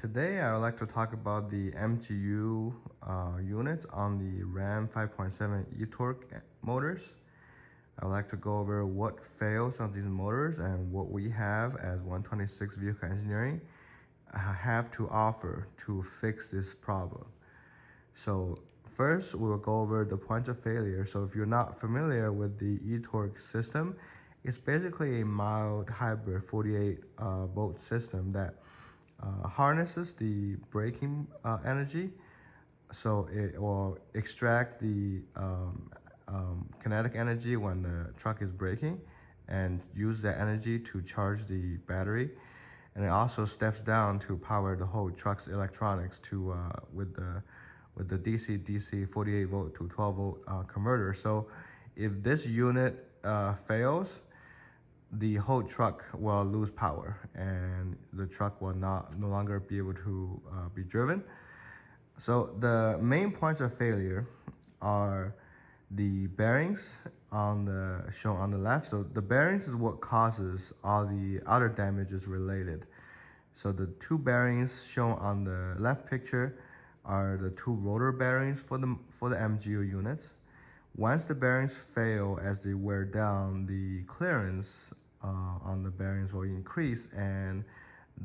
Today I would like to talk about the MGU units on the Ram1500 Etorque motors. I would like to go over what fails on these motors and what we have as 126 Vehicle Engineering have to offer to fix this problem. So first we will go over the points of failure. So if you're not familiar with the Etorque system, it's basically a mild hybrid 48 volt system that harnesses the braking energy, so it will extract the kinetic energy when the truck is braking and use that energy to charge the battery, and it also steps down to power the whole truck's electronics to with the DC 48 volt to 12 volt converter. So if this unit fails, the whole truck will lose power and the truck will no longer be able to be driven. So the main points of failure are the bearings shown on the left. So the bearings is what causes all the other damages related. So the two bearings shown on the left picture are the two rotor bearings for the MGU units. Once the bearings fail as they wear down, the clearance on the bearings will increase and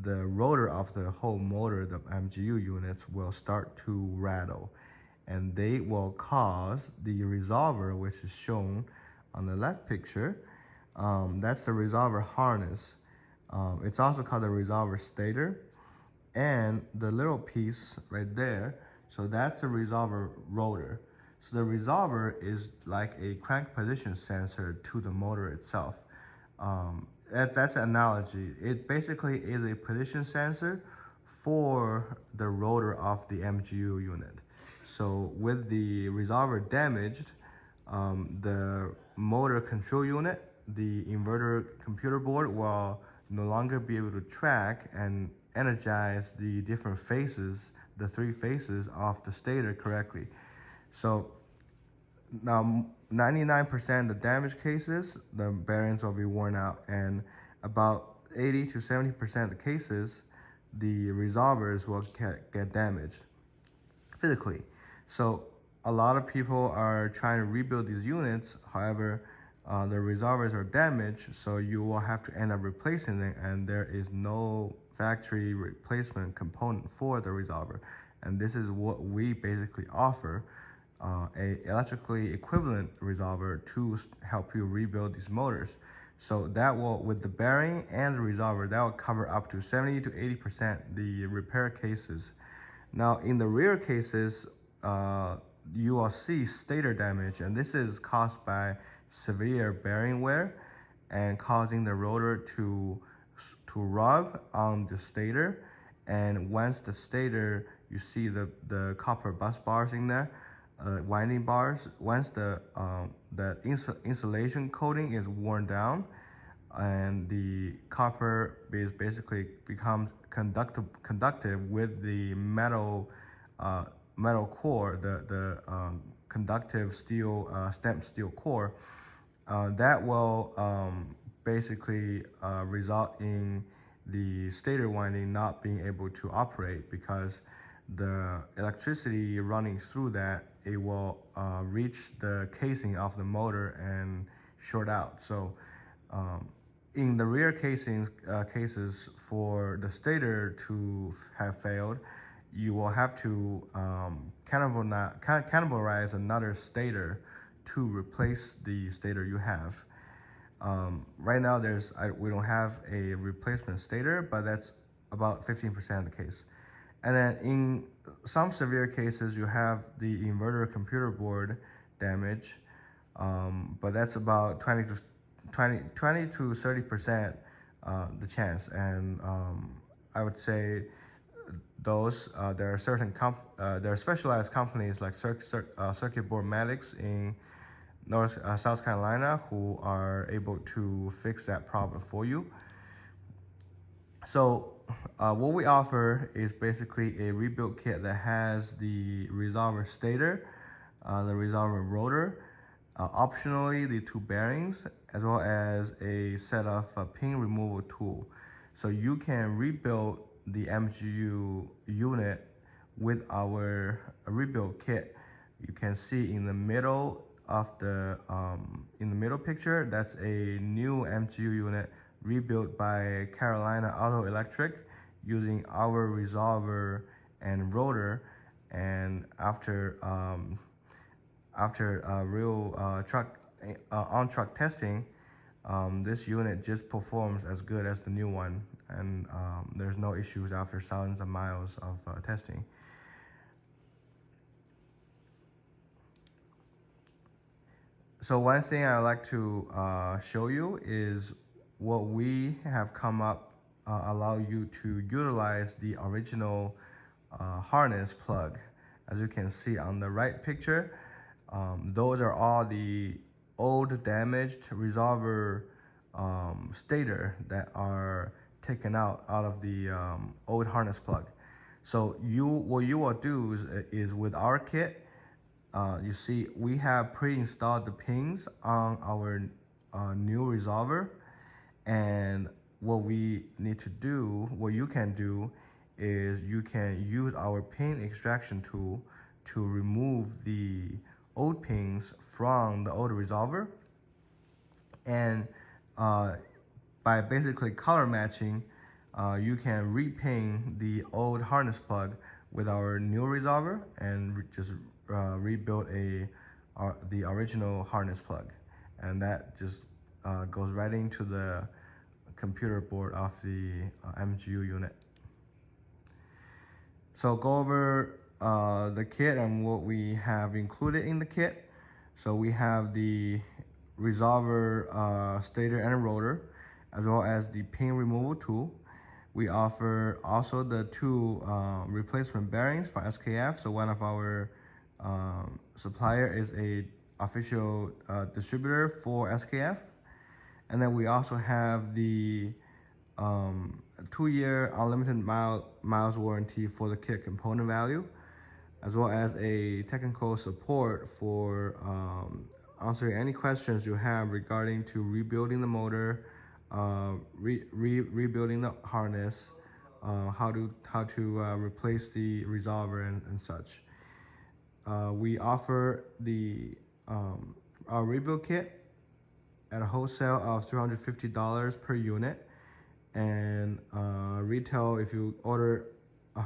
the rotor of the whole motor, the MGU units, will start to rattle, and they will cause the resolver, which is shown on the left picture. That's the resolver harness. It's also called the resolver stator, and the little piece right there, so that's the resolver rotor. So the resolver is like a crank position sensor to the motor itself. That's an analogy. It basically is a position sensor for the rotor of the MGU unit. So with the resolver damaged, the motor control unit, the inverter computer board, will no longer be able to track and energize the different phases, the three phases of the stator correctly. So now 99% of the damage cases, the bearings will be worn out, and about 80 to 70% of the cases, the resolvers will get damaged physically. So a lot of people are trying to rebuild these units. However, the resolvers are damaged, so you will have to end up replacing them, and there is no factory replacement component for the resolver. And this is what we basically offer, a electrically equivalent resolver to help you rebuild these motors. So that will, with the bearing and the resolver, that will cover up to 70 to 80% the repair cases. Now in the rear cases, you will see stator damage, and this is caused by severe bearing wear and causing the rotor to rub on the stator. And once the stator, you see the copper bus bars in there, winding bars, once the insulation coating is worn down and the copper is basically becomes conductive with the metal core, the conductive steel, stamped steel core, that will basically result in the stator winding not being able to operate, because the electricity running through that, it will reach the casing of the motor and short out. So in the rear cases, for the stator to have failed, you will have to cannibalize another stator to replace the stator you have. Right now we don't have a replacement stator, but that's about 15% of the case. And then in some severe cases, you have the inverter computer board damage, but that's about 20 to 30% the chance. And I would say those there are certain there are specialized companies like Circuit Board Medics in South Carolina who are able to fix that problem for you. So what we offer is basically a rebuild kit that has the resolver stator, the resolver rotor, optionally the two bearings, as well as a set of pin removal tool. So you can rebuild the MGU unit with our rebuild kit, you can see in the middle of the in the middle picture, that's a new MGU unit rebuilt by Carolina Auto Electric using our resolver and rotor. And after real truck on-truck testing, this unit just performs as good as the new one, and there's no issues after thousands of miles of testing. So one thing I would like to show you is what we have come up allow you to utilize the original harness plug. As you can see on the right picture, those are all the old damaged resolver stator that are taken out of the old harness plug. So what you will do is with our kit, you see we have pre-installed the pins on our new resolver, and what we need to do, what you can do, is you can use our pin extraction tool to remove the old pins from the old resolver, and by basically color matching, you can repin the old harness plug with our new resolver and just rebuild the original harness plug, and that just goes right into the computer board of the MGU unit. So go over the kit and what we have included in the kit. So we have the resolver stator and rotor, as well as the pin removal tool. We offer also the two replacement bearings for SKF. So one of our supplier is a official distributor for SKF. And then we also have the 2-year unlimited miles warranty for the kit component value, as well as a technical support for answering any questions you have regarding to rebuilding the motor, rebuilding the harness, how to replace the resolver and such. We offer the our rebuild kit at a wholesale of $350 per unit, and retail if you order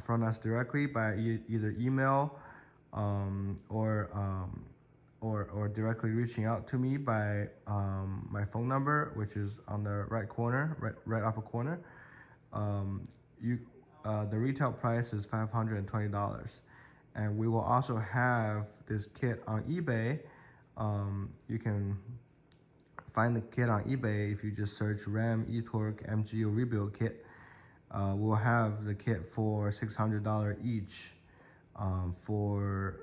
from us directly by either email or directly reaching out to me by my phone number, which is on the right corner, right upper corner. The retail price is $520, and we will also have this kit on eBay. You can find the kit on eBay if you just search Ram Etorque MGU Rebuild Kit. We'll have the kit for $600 each for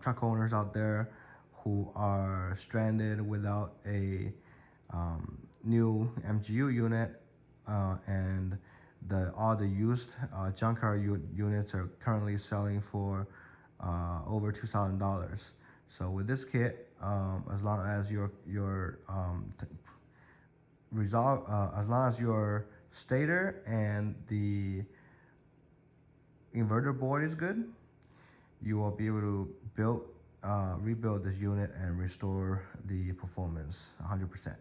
truck owners out there who are stranded without a new MGU unit, and all the used junkyard units are currently selling for over $2,000. So with this kit, as long as your stator and the inverter board is good, you will be able to rebuild this unit and restore the performance 100%.